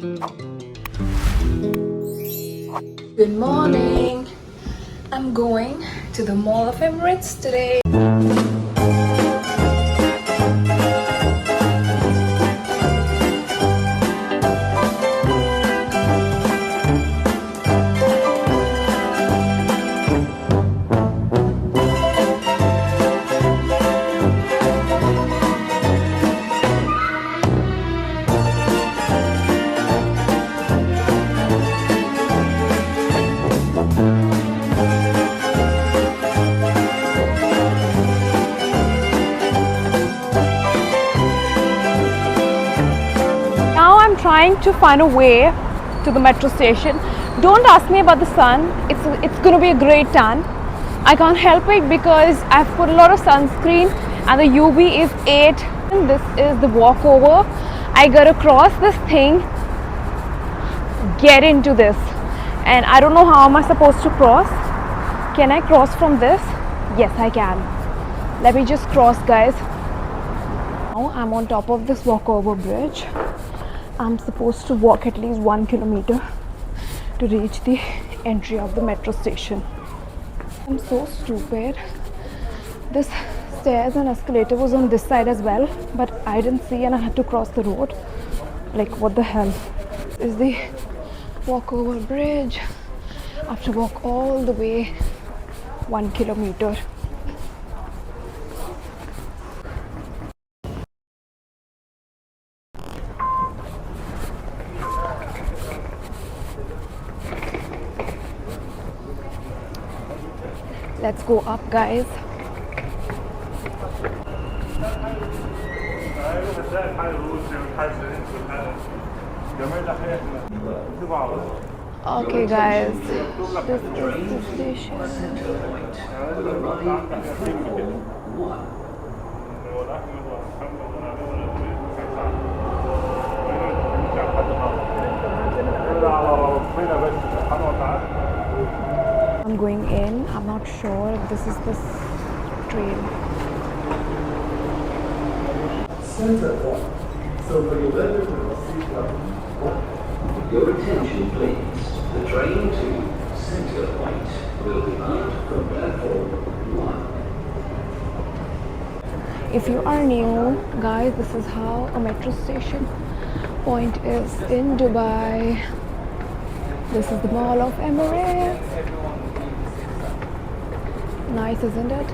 Good morning. I'm going to the Mall of Emirates today. Trying to find a way to the metro station. Don't ask me about the sun. It's going to be a great tan. I can't help it because I've put a lot of sunscreen and the UV is 8. And this is the walkover. I gotta cross this thing, get into this, and I don't know how am I supposed to cross. Can I cross from this? Yes, I can. Let me just cross, guys. Now I'm on top of this walkover bridge. I'm supposed to walk at least 1 kilometer to reach the entry of the metro station. I'm so stupid. This stairs and escalator was on this side as well, but I didn't see and I had to cross the road. Like, what the hell? This is the walkover bridge. I have to walk all the way 1 kilometer. Let's go up, guys. Okay, guys. This is the station. I'm going in. I'm not sure if this is the train. Center point. So for your letter to receive your attention, please. The train to Center Point will depart from platform 1. If you are new, guys, this is how a metro station point is in Dubai. This is the Mall of Emirates. Nice, isn't it?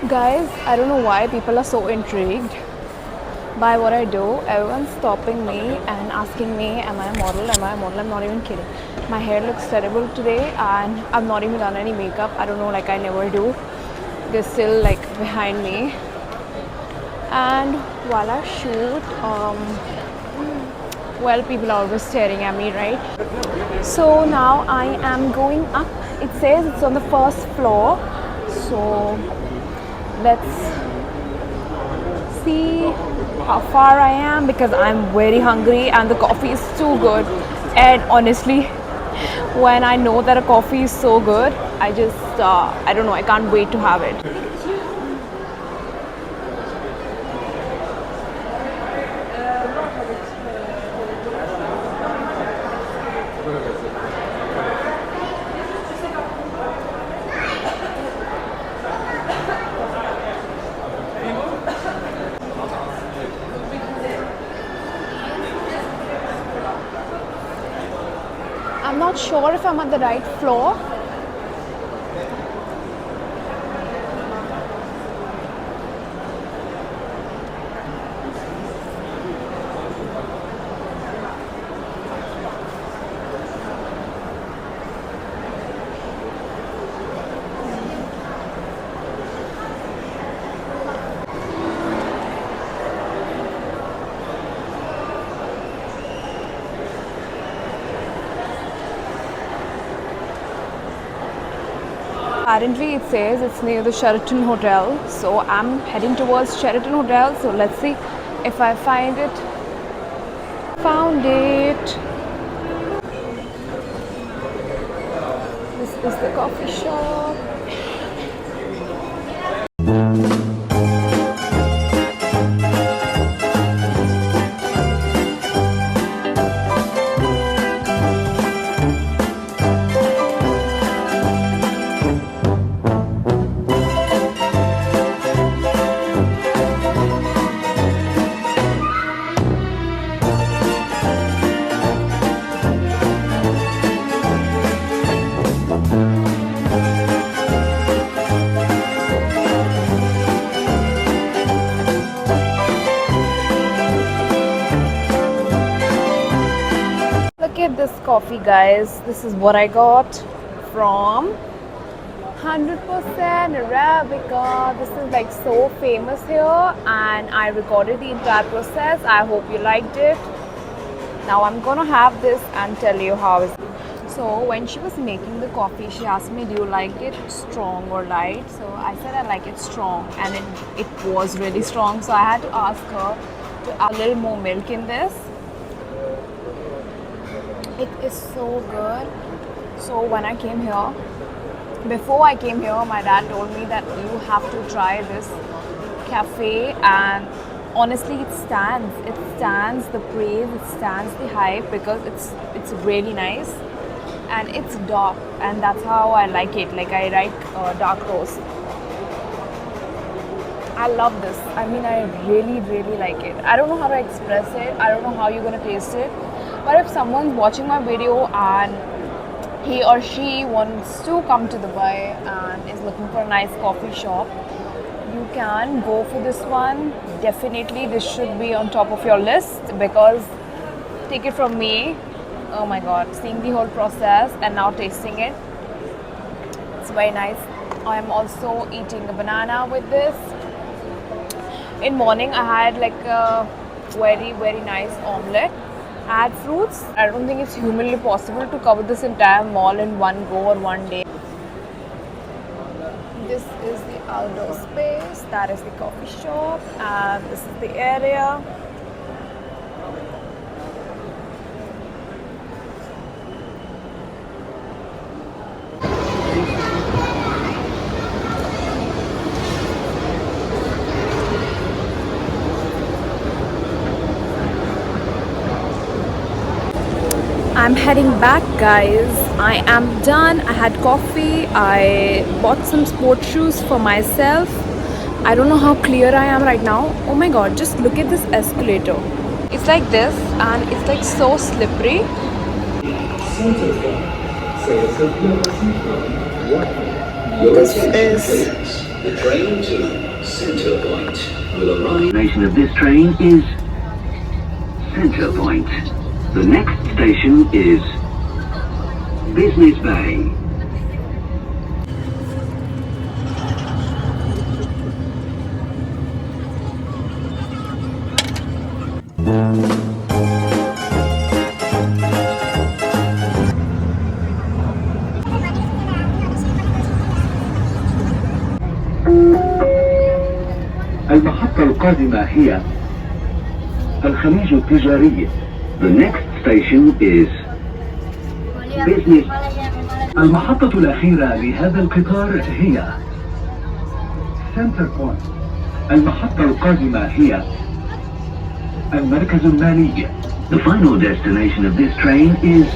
Guys, I don't know why people are so intrigued by what I do. Everyone's stopping me and asking me, am I a model? Am I a model? I'm not even kidding. My hair looks terrible today and I've not even done any makeup. I don't know, like I never do. They're still like behind me. And while I shoot, well, people are always staring at me, right? So now I am going up. It says it's on the first floor. So let's see how far I am because I'm very hungry and the coffee is too good. And honestly, when I know that a coffee is so good, I just, I don't know, I can't wait to have it. I'm not sure if I'm at the right floor. Apparently it says it's near the Sheraton Hotel, so I'm heading towards Sheraton Hotel. So let's see if I find it. Found it. This is the coffee shop. Look at this coffee, guys. This is what I got from 100% Arabica. This is like so famous here, and I recorded the entire process. I hope you liked it. Now I'm gonna have this and tell you how it's. So when she was making the coffee, she asked me, do you like it strong or light? So I said I like it strong, and it was really strong. So I had to ask her to add a little more milk in this. It is so good. So when I came here, before I came here, my dad told me that you have to try this cafe, and honestly it stands the praise, it stands the hype, because it's really nice and it's dark, and that's how I like it. Like I like dark roast. I love this. I mean, I really like it. I don't know how to express it. I don't know how you're gonna taste it. But if someone's watching my video and he or she wants to come to Dubai and is looking for a nice coffee shop, you can go for this one. Definitely this should be on top of your list, because take it from me, oh my god, seeing the whole process and now tasting it, it's very nice. I am also eating a banana with this. In morning I had like a very nice omelette. Add fruits. I don't think it's humanly possible to cover this entire mall in one go or one day. This is the outdoor space, that is the coffee shop, and this is the area. I'm heading back, guys. I am done. I had coffee. I bought some sport shoes for myself. I don't know how clear I am right now. Oh my god, just look at this escalator. It's like this, and it's like so slippery. This is the train to Center Point will arrive. The destination of this train is Center Point. The next station is Business Bay. المحطة القادمة هي الخليج التجاري. The next station is business. المحطة الأخيرة لهذا القطار هي سنتر بوينت. المحطة القادمة هي المركز المالي. The final destination of this train is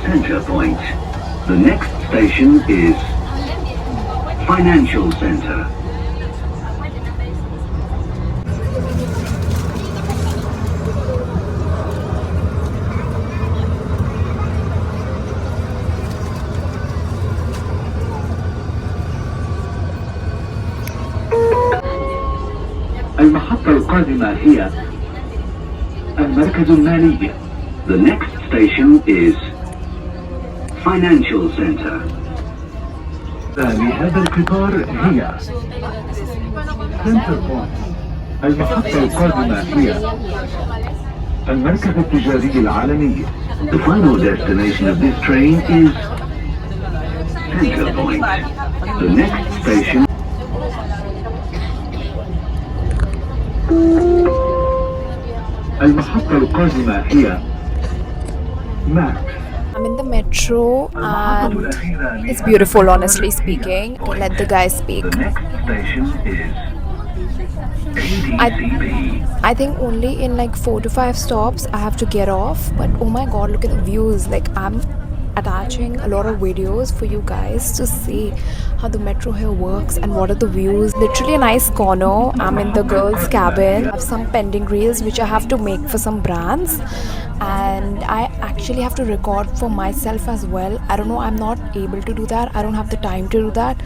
Center Point. The next station is Financial Center. المحطة القادمة هي المركز المالي. The next station is Financial Center. لهذا القطار هي سنتر بوينت. المحطة القادمة هي المركز التجاري العالمي. The final destination of this train is Center Point. The next station المحطة القادمة هي ماكس. I'm in the metro and it's beautiful, honestly speaking. Let the guy speak. The next station is I think only in like 4 to 5 stops I have to get off, but oh my god, look at the views. Like, I'm attaching a lot of videos for you guys to see how the metro here works and what are the views. Literally a nice corner. I'm in the girls cabin. I have some pending reels which I have to make for some brands, and I actually have to record for myself as well. I don't know, I'm not able to do that. I don't have the time to do that.